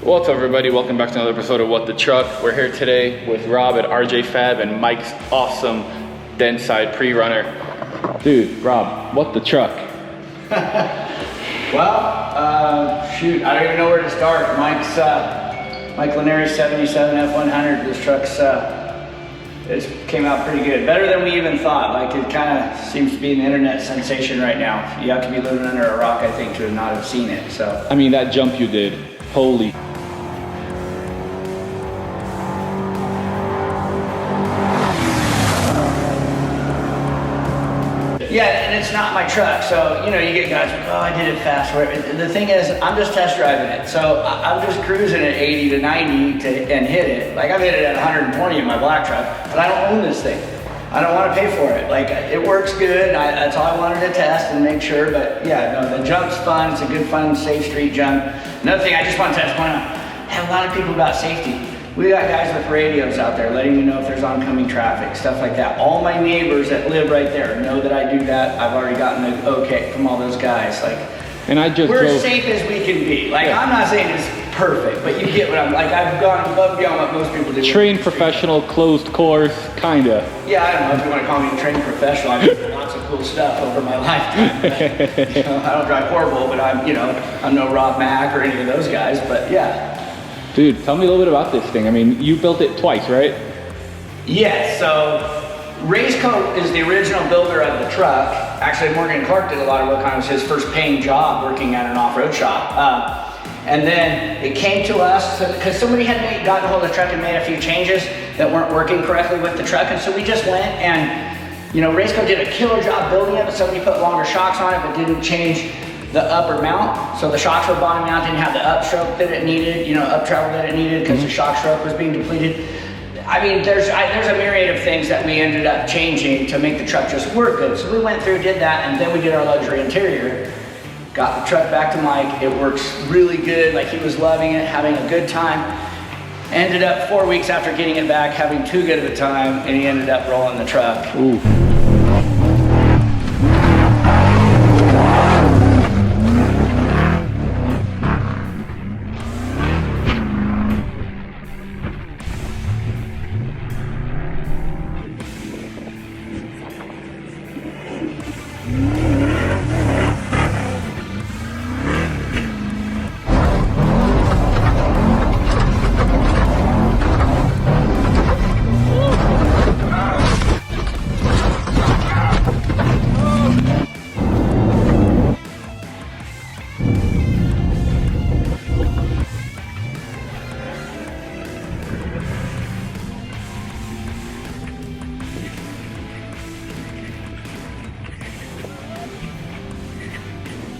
What's up, everybody? Welcome back to another episode of What the Truck. We're here today with Rob at RJ Fab and Mike's awesome Dentside pre-runner. Dude, Rob, what the truck? Well, shoot, I don't even know where to start. Mike Lanieri's 77 F100. This truck's it came out pretty good, better than we even thought. Like, it kind of seems to be an internet sensation right now. You have to be living under a rock, I think, to not have seen it. So I mean, that jump you did, holy. yeah, and it's not my truck, so you know, you get guys like, oh, I did it fast. The thing is, I'm just test driving it, so I'm just cruising at 80 to 90 and hit it. Like, I've hit it at 120 in my black truck, but I don't own this thing. I don't want to pay for it. Like, it works good. That's all I wanted to test and make sure. But yeah, no, the jump's fun. It's a good, fun, safe street jump. Another thing I just want to point out, I have a lot of people about safety. We got guys with radios out there letting you know if there's oncoming traffic, stuff like that. All my neighbors that live right there know that I do that. I've already gotten the okay from all those guys. Like, and I just we're as safe as we can be. Like, yeah. I'm not saying it's perfect, but you get what I'm like. I've gone above and beyond what most people do. Trained professional, closed course, kinda. Yeah, I don't know if you want to call me a trained professional. I've done lots of cool stuff over my lifetime. You know, I don't drive horrible, but I'm no Rob Mack or any of those guys. But yeah. Dude, tell me a little bit about this thing. I mean, you built it twice, right? Yes, so Raceco is the original builder of the truck. Actually, Morgan Clark did a lot of work on it. It was his first paying job working at an off-road shop. And then it came to us because somebody had gotten a hold of the truck and made a few changes that weren't working correctly with the truck. And so we just went and, you know, Raceco did a killer job building it, but somebody put longer shocks on it but didn't change the upper mount. So the shocks were bottoming out, didn't have the upstroke that it needed, you know, up travel that it needed because the shock stroke was being depleted. I mean, there's a myriad of things that we ended up changing to make the truck just work good. So we went through, did that, and then we did our luxury interior. Got the truck back to Mike. It works really good. Like, he was loving it, having a good time. Ended up 4 weeks after getting it back, having too good of a time, and he ended up rolling the truck. Ooh.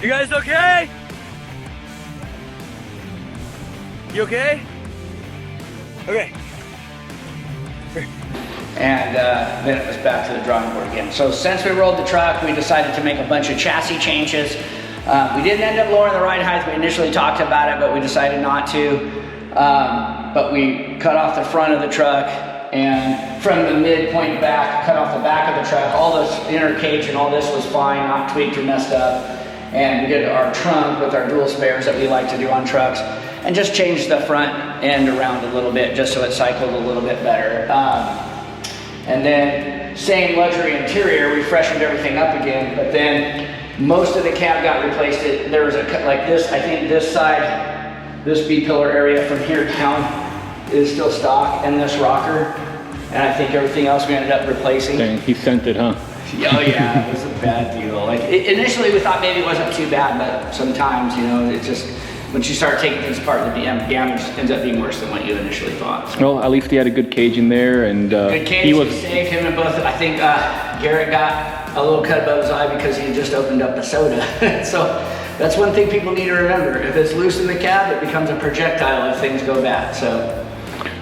You guys okay? You okay? Okay. And then it was back to the drawing board again. So since we rolled the truck, we decided to make a bunch of chassis changes. We didn't end up lowering the ride height. We initially talked about it, but we decided not to. But we cut off the front of the truck, and from the midpoint back, cut off the back of the truck. All this inner cage and all this was fine, not tweaked or messed up. And we did our trunk with our dual spares that we like to do on trucks, and just changed the front end around a little bit just so it cycled a little bit better. And then same luxury interior, we freshened everything up again, but then most of the cab got replaced. There was a cut like this. I think this side, this B-pillar area from here down is still stock, and this rocker, and I think everything else we ended up replacing. Dang, he sent it, huh? Oh yeah, it was a bad deal. Like, initially we thought maybe it wasn't too bad, but sometimes, you know, it just, once you start taking things apart, the damage ends up being worse than what you initially thought. So. Well, at least he had a good cage in there, and good cage, he saved him in both. I think Garrett got a little cut above his eye because he had just opened up a soda. So that's one thing people need to remember. If it's loose in the cab, it becomes a projectile if things go bad. So.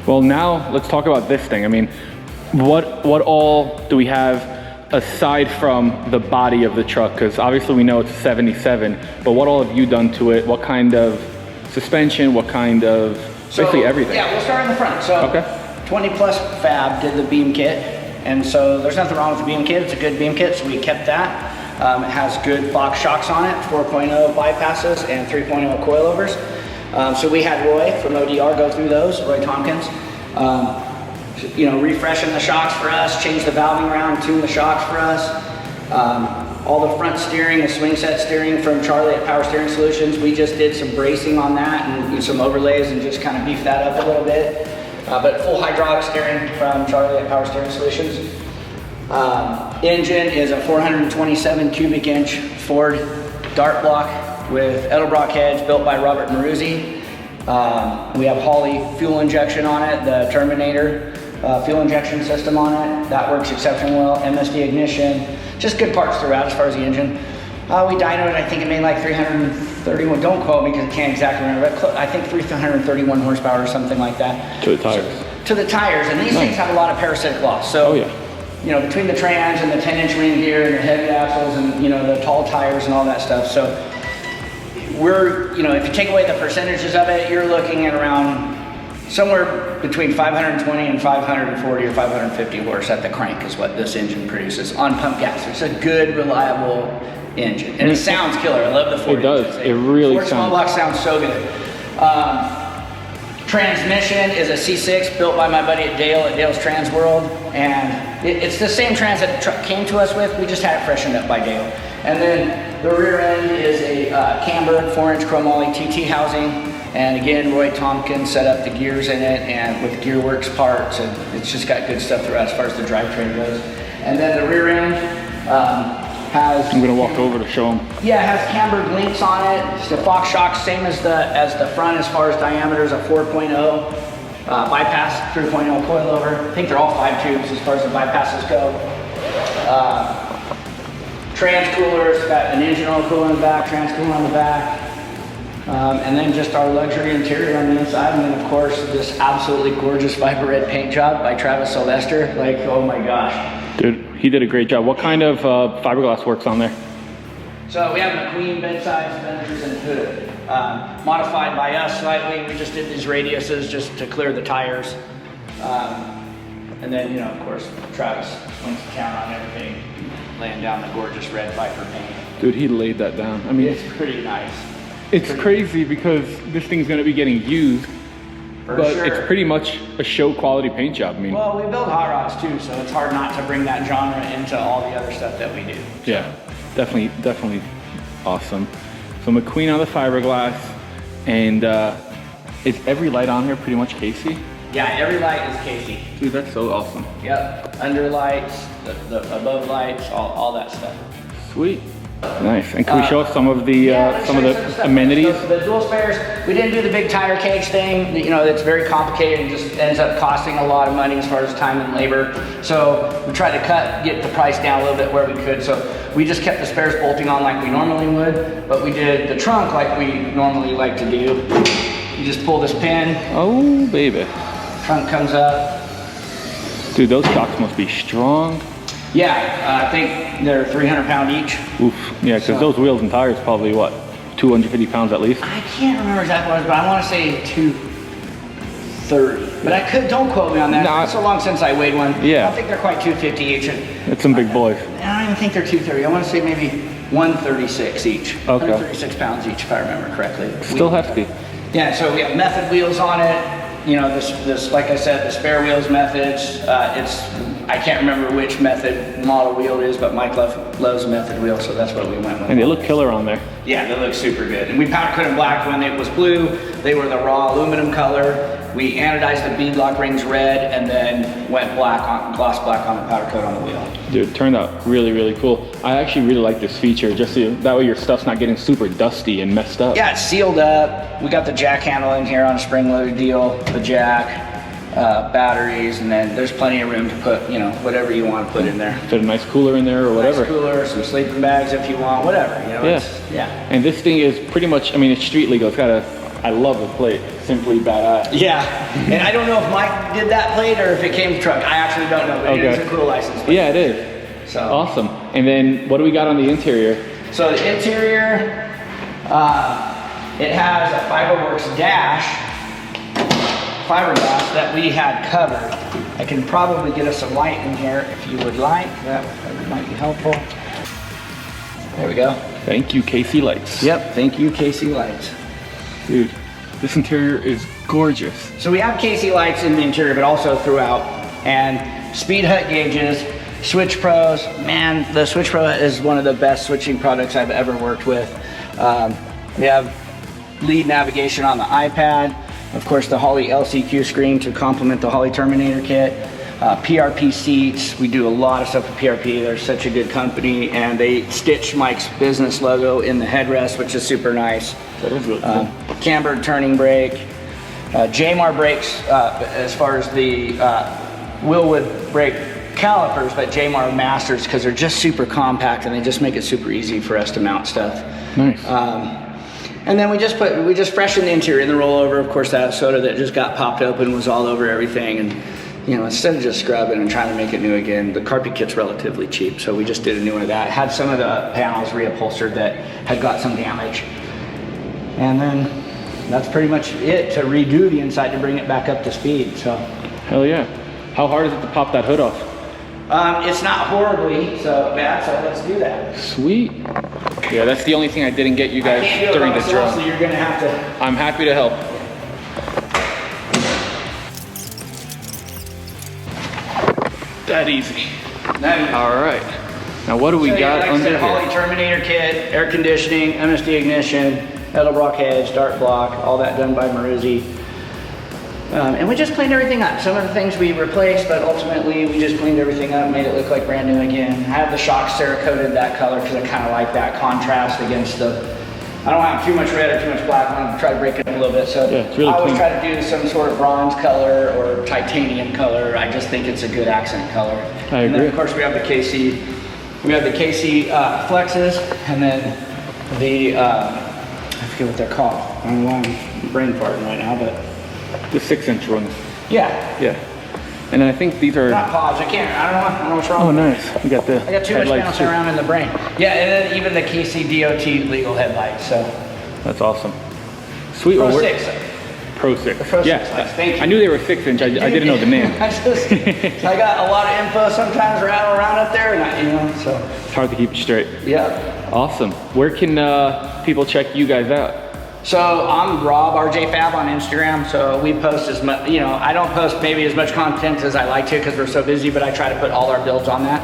Well, now let's talk about this thing. I mean, what all do we have aside from the body of the truck? Because obviously we know it's 77, but what all have you done to it? What kind of suspension, what kind of, basically everything? Yeah, we'll start in the front. So okay. 20 Plus Fab did the beam kit, and so there's nothing wrong with the beam kit. It's a good beam kit, so we kept that. It has good Fox shocks on it, 4.0 bypasses and 3.0 coilovers. So we had Roy from ODR go through those, Roy Tompkins. You know, refreshing the shocks for us, change the valving around, tune the shocks for us. All the front steering, the swing set steering from Charlie at Power Steering Solutions, we just did some bracing on that and some overlays and just kind of beefed that up a little bit. But full hydraulic steering from Charlie at Power Steering Solutions. Engine is a 427 cubic inch Ford Dart block with Edelbrock heads built by Robert Maruzzi. We have Holley fuel injection on it, the Terminator fuel injection system on it. That works exceptionally well. MSD ignition, just good parts throughout as far as the engine. We dynoed it, I think it made like 331, don't quote me because I can't exactly remember, but I think 331 horsepower or something like that. To the tires. To the tires, and these things have a lot of parasitic loss. So, you know, between the trans and the 10-inch ring gear and the heavy axles and, you know, the tall tires and all that stuff. So we're, you know, if you take away the percentages of it, you're looking at around somewhere between 520 and 540 or 550 horse at the crank is what this engine produces on pump gas. It's a good, reliable engine. And it sounds killer. I love the Ford. It does. It really Ford small block sounds so good. Transmission is a C6 built by my buddy at Dale's Trans World. And it's the same trans that the truck came to us with. We just had it freshened up by Dale. And then the rear end is a camber 4-inch chromoly TT housing. And again, Roy Tompkins set up the gears in it and with Gearworks parts, and it's just got good stuff throughout as far as the drivetrain goes. And then the rear end has... I'm gonna walk over to show them. Yeah, it has cambered links on it. It's the Fox shocks, same as the front as far as diameters, a 4.0 bypass, 3.0 coilover. I think they're all 5 tubes as far as the bypasses go. Trans coolers, got an engine oil cooler in the back, trans cooler on the back. And then just our luxury interior on the inside, and then of course this absolutely gorgeous Viper Red paint job by Travis Sylvester. Like, oh my gosh. Dude, he did a great job. What kind of fiberglass works on there? So we have McQueen bedsides, fenders, and hood. Modified by us slightly. We just did these radiuses just to clear the tires. And then, you know, of course, Travis went to town on everything, laying down the gorgeous red Viper paint. Dude, he laid that down. I mean, it's pretty nice. It's crazy because this thing's gonna be getting used, but it's pretty much a show quality paint job. I mean, well, we build hot rods too, so it's hard not to bring that genre into all the other stuff that we do. So. Yeah, definitely awesome. So McQueen on the fiberglass, and is every light on here pretty much Casey? Yeah, every light is Casey. Dude, that's so awesome. Yep, under lights, the above lights, all that stuff. Sweet. Nice. And can we show us some of the amenities? So the dual spares, we didn't do the big tire cage thing. You know, it's very complicated and just ends up costing a lot of money as far as time and labor. So we tried to get the price down a little bit where we could. So we just kept the spares bolting on like we normally would, but we did the trunk like we normally like to do. You just pull this pin. Oh, baby. Trunk comes up. Dude, those shocks must be strong. Yeah, I think they're 300 pound each. Oof, yeah, because those wheels and tires probably, what, 250 pounds at least? I can't remember exactly what it was, but I want to say 230. But I could, don't quote me on that. Nah. It's so long since I weighed one. Yeah. I don't think they're quite 250 each. It's some big boys. I don't even think they're 230. I want to say maybe 136 each. Okay. 136 pounds each, if I remember correctly. Still hefty. Yeah, so we have method wheels on it. You know, this, like I said, the spare wheels methods. I can't remember which method model wheel it is, but Mike loves method wheel, so that's what we went with. And they look killer on there. Yeah, they look super good. And we powder coated black when it was blue. They were the raw aluminum color. We anodized the beadlock rings red and then went gloss black on the powder coat on the wheel. Dude, it turned out really, really cool. I actually really like this feature, just so that way your stuff's not getting super dusty and messed up. Yeah, it's sealed up. We got the jack handle in here on a spring-loaded deal, the jack, batteries, and then there's plenty of room to put, you know, whatever you want to put in there. Put a nice cooler in there or whatever. Nice cooler, some sleeping bags if you want, whatever. You know, yeah. Yeah. And this thing is pretty much, I mean, it's street legal. It's got I love the plate. Simply badass. Yeah. And I don't know if Mike did that plate or if it came truck. I actually don't know, but it is a cool license plate. Yeah, it is. So awesome. And then what do we got on the interior? So the interior, it has a Fiberworks dash, fiberglass that we had covered. I can probably get us some light in here if you would like. That might be helpful. There we go. Thank you, Casey Lights. Yep, thank you, Casey Lights. Dude, This interior is gorgeous. So we have KC lights in the interior, but also throughout, and speed hut gauges, Switch Pros. Man, the Switch Pro is one of the best switching products I've ever worked with. We have lead navigation on the iPad. Of course, the Holley LCQ screen to complement the Holley Terminator Kit. PRP Seats. We do a lot of stuff with PRP. They're such a good company, and they stitch Mike's business logo in the headrest, which is super nice. That is really cool. Cambered turning brake. Jmar brakes, as far as the Willwood brake calipers, but Jmar Masters, because they're just super compact and they just make it super easy for us to mount stuff. Nice. And then we just freshened the interior in the rollover. Of course, that soda that just got popped open was all over everything, and you know, instead of just scrubbing and trying to make it new again, the carpet kit's relatively cheap, so we just did a new one of that. Had some of the panels reupholstered that had got some damage, and then that's pretty much it to redo the inside to bring it back up to speed. So, hell yeah! How hard is it to pop that hood off? It's not horribly so bad, so let's do that. Sweet. Yeah, that's the only thing I didn't get you guys I can't do it during by the myself, drone. so you're gonna have to. I'm happy to help. That easy. All right. Now what do we got like under I said, Holley here? Terminator Kit, air conditioning, MSD ignition, Edelbrock heads, dart block, all that done by Maruzzi. And we just cleaned everything up. Some of the things we replaced, but ultimately we just cleaned everything up, made it look like brand new again. I have the shocks Cerakoted that color because I kind of like that contrast against the, I don't have too much red or too much black. I want to try to break it up a little bit. So Yeah, it's really I always clean. try to do some sort of bronze color or titanium color. I just think it's a good accent color. I And then agree. of course we have the KC, flexes, and then the, I forget what they're called. I don't know why I'm brain farting right now, but The 6-inch ones. yeah. Yeah. And then I think these are. Not pods, I don't know what's wrong Oh, with them. nice. We got the I got too much headlights bouncing too. around in the brain. Yeah, and then even the KC DOT legal headlights, so. That's awesome. Sweet. Pro Well, we're- 6. Pro 6. Pro 6 Yeah. lights, thank you. I knew they were 6-inch. I didn't know the name. I got a lot of info sometimes rattle around up there, and so. It's hard to keep it straight. Yeah. Awesome. Where can people check you guys out? So I'm Rob RJ Fab on Instagram. So we post as much, I don't post maybe as much content as I like to because we're so busy, but I try to put all our builds on that.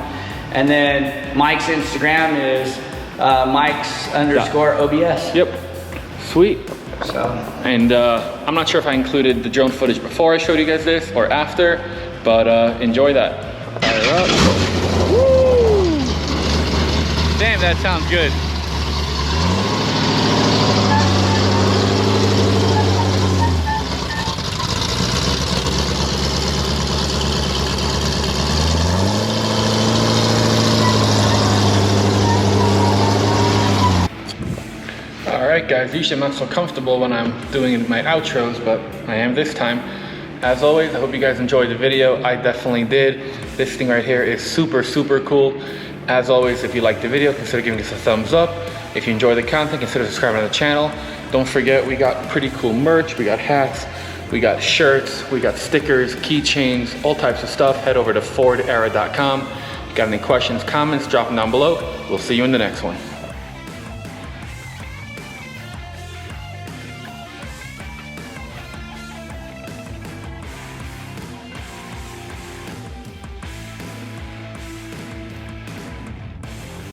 And then Mike's Instagram is Mike's_OBS. Yep. Sweet. So. And I'm not sure if I included the drone footage before I showed you guys this or after, but enjoy that. Fire up. Woo! Damn, that sounds good. Alright guys, usually I'm not so comfortable when I'm doing my outros, but I am this time. As always, I hope you guys enjoyed the video. I definitely did. This thing right here is super, super cool. As always, if you liked the video, consider giving us a thumbs up. If you enjoy the content, consider subscribing to the channel. Don't forget, we got pretty cool merch. We got hats, we got shirts, we got stickers, keychains, all types of stuff. Head over to FordEra.com. If you got any questions, comments, drop them down below. We'll see you in the next one.